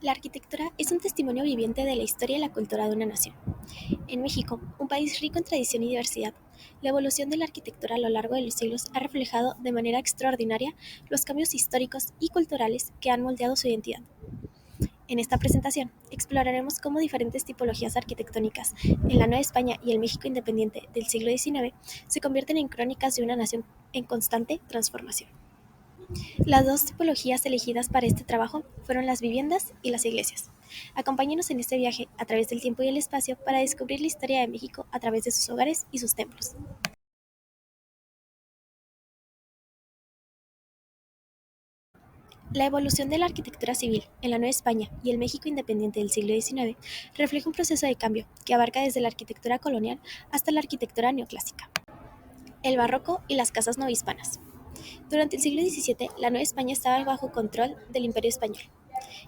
La arquitectura es un testimonio viviente de la historia y la cultura de una nación. En México, un país rico en tradición y diversidad, la evolución de la arquitectura a lo largo de los siglos ha reflejado de manera extraordinaria los cambios históricos y culturales que han moldeado su identidad. En esta presentación, exploraremos cómo diferentes tipologías arquitectónicas en la Nueva España y el México independiente del siglo XIX se convierten en crónicas de una nación en constante transformación. Las dos tipologías elegidas para este trabajo fueron las viviendas y las iglesias. Acompáñenos en este viaje a través del tiempo y el espacio para descubrir la historia de México a través de sus hogares y sus templos. La evolución de la arquitectura civil en la Nueva España y el México independiente del siglo XIX refleja un proceso de cambio que abarca desde la arquitectura colonial hasta la arquitectura neoclásica. El barroco y las casas novohispanas. Durante el siglo XVII, la Nueva España estaba bajo control del Imperio Español,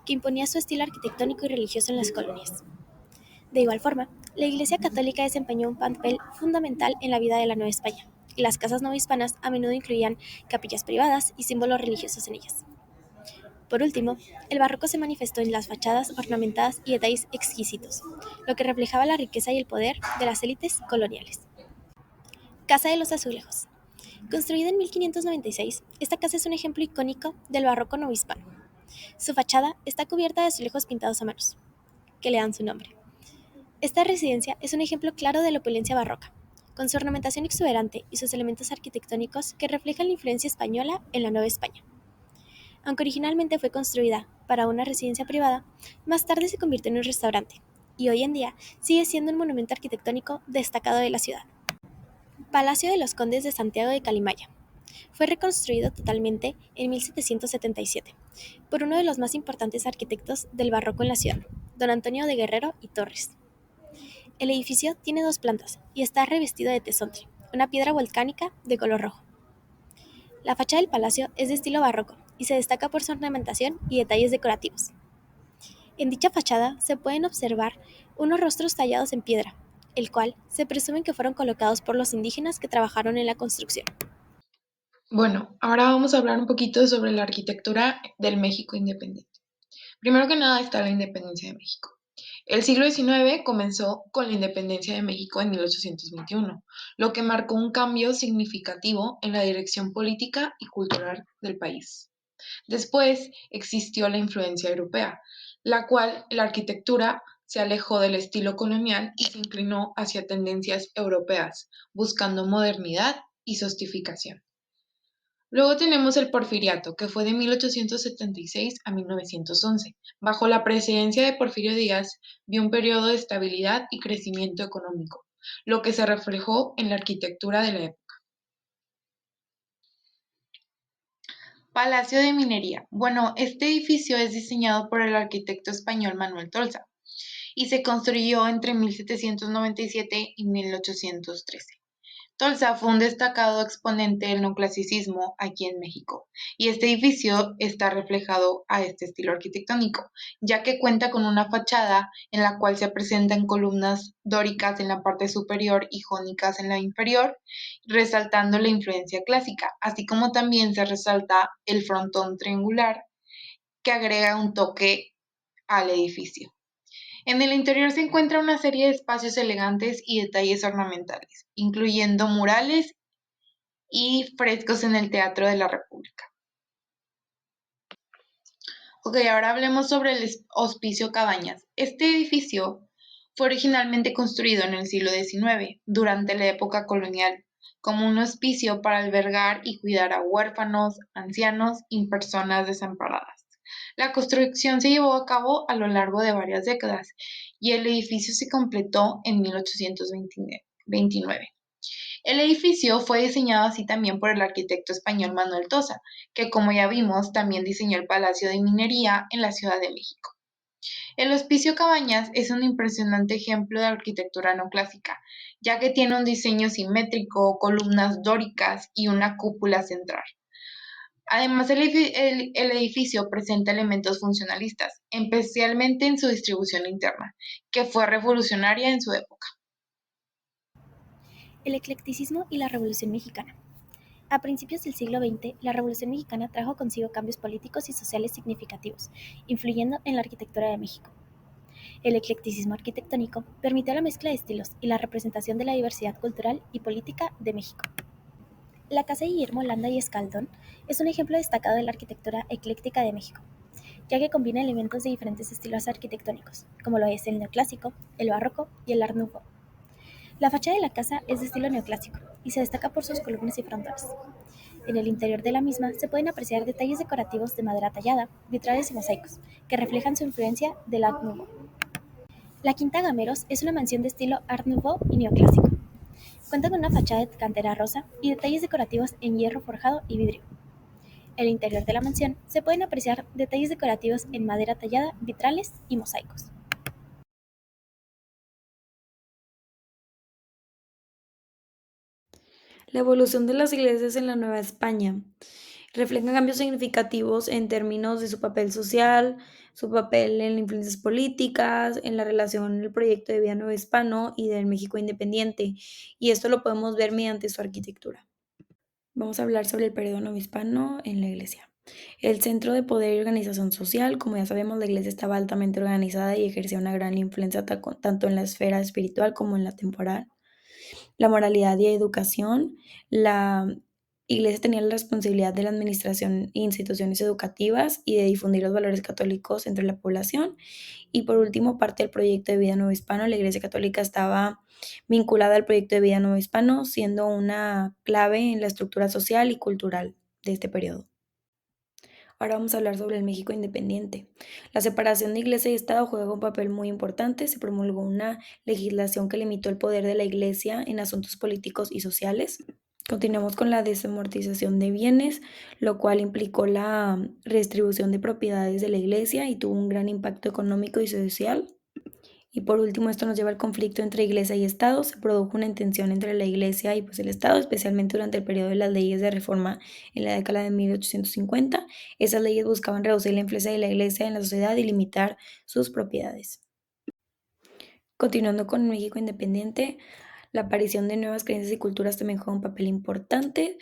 que imponía su estilo arquitectónico y religioso en las colonias. De igual forma, la Iglesia Católica desempeñó un papel fundamental en la vida de la Nueva España, y las casas novohispanas a menudo incluían capillas privadas y símbolos religiosos en ellas. Por último, el barroco se manifestó en las fachadas ornamentadas y detalles exquisitos, lo que reflejaba la riqueza y el poder de las élites coloniales. Casa de los Azulejos. Construida en 1596, esta casa es un ejemplo icónico del barroco novohispano. Su fachada está cubierta de azulejos pintados a manos, que le dan su nombre. Esta residencia es un ejemplo claro de la opulencia barroca, con su ornamentación exuberante y sus elementos arquitectónicos que reflejan la influencia española en la Nueva España. Aunque originalmente fue construida para una residencia privada, más tarde se convirtió en un restaurante, y hoy en día sigue siendo un monumento arquitectónico destacado de la ciudad. Palacio de los Condes de Santiago de Calimaya. Fue reconstruido totalmente en 1777 por uno de los más importantes arquitectos del barroco en la ciudad, don Antonio de Guerrero y Torres. El edificio tiene dos plantas y está revestido de tesontle, una piedra volcánica de color rojo. La fachada del palacio es de estilo barroco y se destaca por su ornamentación y detalles decorativos. En dicha fachada se pueden observar unos rostros tallados en piedra, el cual se presume que fueron colocados por los indígenas que trabajaron en la construcción. Bueno, ahora vamos a hablar un poquito sobre la arquitectura del México independiente. Primero que nada está la independencia de México. El siglo XIX comenzó con la independencia de México en 1821, lo que marcó un cambio significativo en la dirección política y cultural del país. Después existió la influencia europea, la cual la arquitectura se alejó del estilo colonial y se inclinó hacia tendencias europeas, buscando modernidad y sofisticación. Luego tenemos el Porfiriato, que fue de 1876 a 1911. Bajo la presidencia de Porfirio Díaz, vio un periodo de estabilidad y crecimiento económico, lo que se reflejó en la arquitectura de la época. Palacio de Minería. Bueno, este edificio es diseñado por el arquitecto español Manuel Tolsa y se construyó entre 1797 y 1813. Tolsa fue un destacado exponente del neoclasicismo aquí en México, y este edificio está reflejado a este estilo arquitectónico, ya que cuenta con una fachada en la cual se presentan columnas dóricas en la parte superior y jónicas en la inferior, resaltando la influencia clásica, así como también se resalta el frontón triangular que agrega un toque al edificio. En el interior se encuentra una serie de espacios elegantes y detalles ornamentales, incluyendo murales y frescos en el Teatro de la República. Ok, ahora hablemos sobre el Hospicio Cabañas. Este edificio fue originalmente construido en el siglo XIX, durante la época colonial, como un hospicio para albergar y cuidar a huérfanos, ancianos y personas desamparadas. La construcción se llevó a cabo a lo largo de varias décadas y el edificio se completó en 1829. El edificio fue diseñado así también por el arquitecto español Manuel Tosa, que como ya vimos también diseñó el Palacio de Minería en la Ciudad de México. El Hospicio Cabañas es un impresionante ejemplo de arquitectura neoclásica, ya que tiene un diseño simétrico, columnas dóricas y una cúpula central. Además, el edificio presenta elementos funcionalistas, especialmente en su distribución interna, que fue revolucionaria en su época. El eclecticismo y la Revolución Mexicana. A principios del siglo XX, la Revolución Mexicana trajo consigo cambios políticos y sociales significativos, influyendo en la arquitectura de México. El eclecticismo arquitectónico permitió la mezcla de estilos y la representación de la diversidad cultural y política de México. La Casa de Guillermo Landa y Escaldón es un ejemplo destacado de la arquitectura ecléctica de México, ya que combina elementos de diferentes estilos arquitectónicos, como lo es el neoclásico, el barroco y el art nouveau. La fachada de la casa es de estilo neoclásico y se destaca por sus columnas y frontones. En el interior de la misma se pueden apreciar detalles decorativos de madera tallada, vitrales y mosaicos, que reflejan su influencia del art nouveau. La Quinta Gameros es una mansión de estilo art nouveau y neoclásico. Cuenta con una fachada de cantera rosa y detalles decorativos en hierro forjado y vidrio. En el interior de la mansión se pueden apreciar detalles decorativos en madera tallada, vitrales y mosaicos. La evolución de las iglesias en la Nueva España refleja cambios significativos en términos de su papel social, su papel en las influencias políticas, en la relación del proyecto de vida nuevo hispano y del México independiente, y esto lo podemos ver mediante su arquitectura. Vamos a hablar sobre el periodo novohispano en la iglesia. El centro de poder y organización social, como ya sabemos, la iglesia estaba altamente organizada y ejercía una gran influencia tanto en la esfera espiritual como en la temporal. La moralidad y educación, la iglesia tenía la responsabilidad de la administración e instituciones educativas y de difundir los valores católicos entre la población. Y por último, parte del proyecto de vida nuevo hispano, la iglesia católica estaba vinculada al proyecto de vida nuevo hispano, siendo una clave en la estructura social y cultural de este periodo. Ahora vamos a hablar sobre el México independiente. La separación de iglesia y Estado juega un papel muy importante. Se promulgó una legislación que limitó el poder de la iglesia en asuntos políticos y sociales. Continuamos con la desamortización de bienes, lo cual implicó la redistribución de propiedades de la iglesia y tuvo un gran impacto económico y social. Y por último, esto nos lleva al conflicto entre iglesia y Estado. Se produjo una tensión entre la iglesia y pues, el Estado, especialmente durante el periodo de las leyes de reforma en la década de 1850. Esas leyes buscaban reducir la influencia de la iglesia en la sociedad y limitar sus propiedades. Continuando con México independiente, la aparición de nuevas creencias y culturas también juega un papel importante.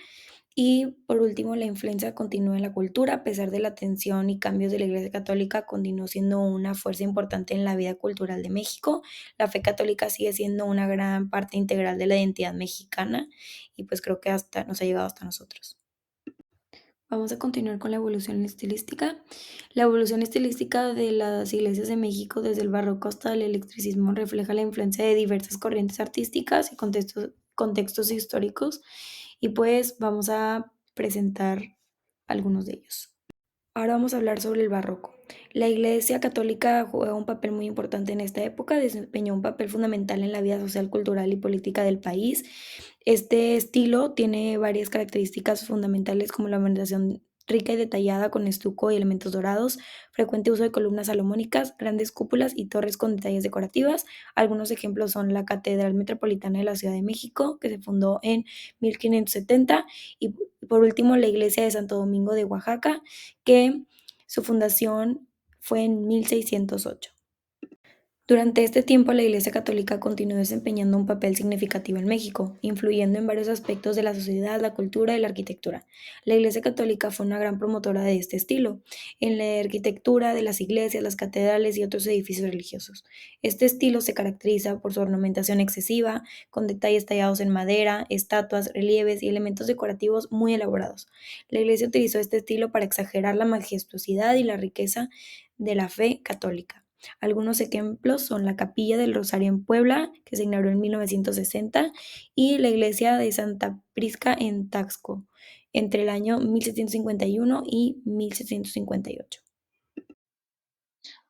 Y por último, la influencia continúa en la cultura, a pesar de la tensión y cambios de la Iglesia Católica, continuó siendo una fuerza importante en la vida cultural de México. La fe católica sigue siendo una gran parte integral de la identidad mexicana y pues creo que hasta nos ha llegado hasta nosotros. Vamos a continuar con la evolución estilística. La evolución estilística de las iglesias de México desde el barroco hasta el electricismo refleja la influencia de diversas corrientes artísticas y contextos históricos y pues vamos a presentar algunos de ellos. Ahora vamos a hablar sobre el barroco. La Iglesia Católica juega un papel muy importante en esta época, desempeñó un papel fundamental en la vida social, cultural y política del país. Este estilo tiene varias características fundamentales como la ornamentación rica y detallada con estuco y elementos dorados, frecuente uso de columnas salomónicas, grandes cúpulas y torres con detalles decorativas. Algunos ejemplos son la Catedral Metropolitana de la Ciudad de México, que se fundó en 1570, y por último la Iglesia de Santo Domingo de Oaxaca, que su fundación fue en 1608. Durante este tiempo, la Iglesia Católica continuó desempeñando un papel significativo en México, influyendo en varios aspectos de la sociedad, la cultura y la arquitectura. La Iglesia Católica fue una gran promotora de este estilo, en la arquitectura de las iglesias, las catedrales y otros edificios religiosos. Este estilo se caracteriza por su ornamentación excesiva, con detalles tallados en madera, estatuas, relieves y elementos decorativos muy elaborados. La Iglesia utilizó este estilo para exagerar la majestuosidad y la riqueza de la fe católica. Algunos ejemplos son la Capilla del Rosario en Puebla, que se inauguró en 1960, y la iglesia de Santa Prisca en Taxco, entre el año 1751 y 1758.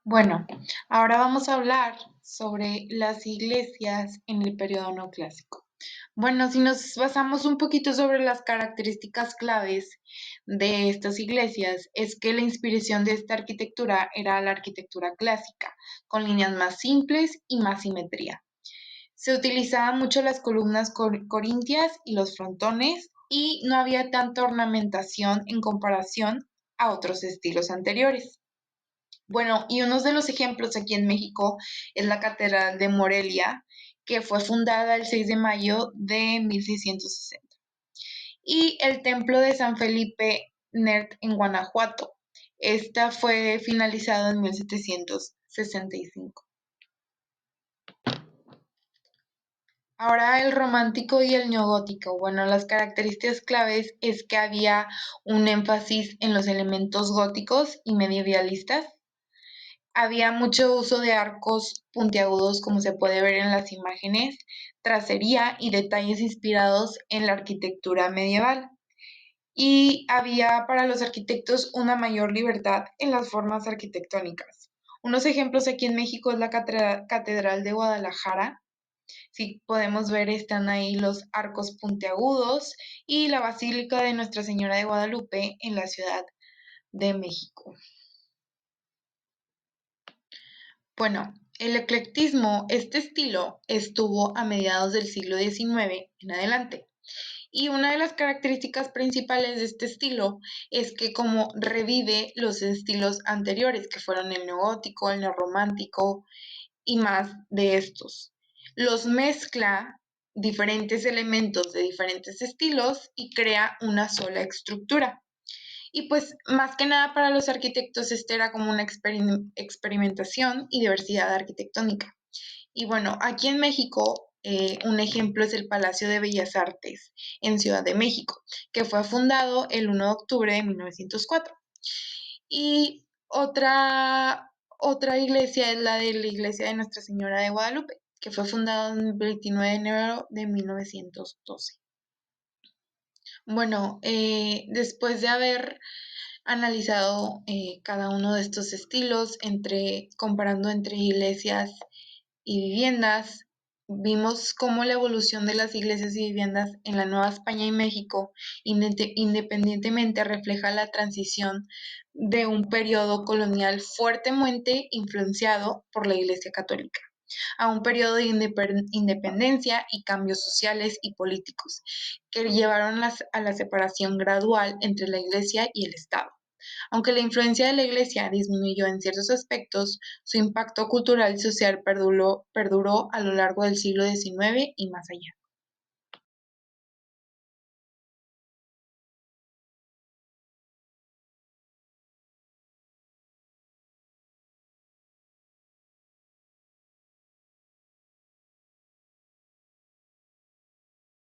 Bueno, ahora vamos a hablar sobre las iglesias en el periodo neoclásico. Bueno, si nos basamos un poquito sobre las características claves de estas iglesias, es que la inspiración de esta arquitectura era la arquitectura clásica, con líneas más simples y más simetría. Se utilizaban mucho las columnas corintias y los frontones y no había tanta ornamentación en comparación a otros estilos anteriores. Bueno, y uno de los ejemplos aquí en México es la Catedral de Morelia, que fue fundada el 6 de mayo de 1660. y el templo de San Felipe Nert en Guanajuato. Esta fue finalizada en 1765. Ahora el romántico y el neogótico. Bueno, las características claves es que había un énfasis en los elementos góticos y medievalistas. Había mucho uso de arcos puntiagudos, como se puede ver en las imágenes, tracería y detalles inspirados en la arquitectura medieval. Y había para los arquitectos una mayor libertad en las formas arquitectónicas. Unos ejemplos aquí en México es la Catedral de Guadalajara. Si podemos ver, están ahí los arcos puntiagudos y la Basílica de Nuestra Señora de Guadalupe en la Ciudad de México. Bueno, el eclectismo, este estilo, estuvo a mediados del siglo XIX en adelante. Y una de las características principales de este estilo es que como revive los estilos anteriores, que fueron el neogótico, el neorromántico y más de estos. Los mezcla diferentes elementos de diferentes estilos y crea una sola estructura. Y pues más que nada para los arquitectos este era como una experimentación y diversidad arquitectónica. Y bueno, aquí en México un ejemplo es el Palacio de Bellas Artes en Ciudad de México, que fue fundado el 1 de octubre de 1904. Y otra iglesia es la de la iglesia de Nuestra Señora de Guadalupe, que fue fundada el 29 de enero de 1912. Bueno, después de haber analizado cada uno de estos estilos, comparando entre iglesias y viviendas, vimos cómo la evolución de las iglesias y viviendas en la Nueva España y México independientemente refleja la transición de un periodo colonial fuertemente influenciado por la Iglesia Católica a un periodo de independencia y cambios sociales y políticos que llevaron a la separación gradual entre la Iglesia y el Estado. Aunque la influencia de la Iglesia disminuyó en ciertos aspectos, su impacto cultural y social perduró a lo largo del siglo XIX y más allá.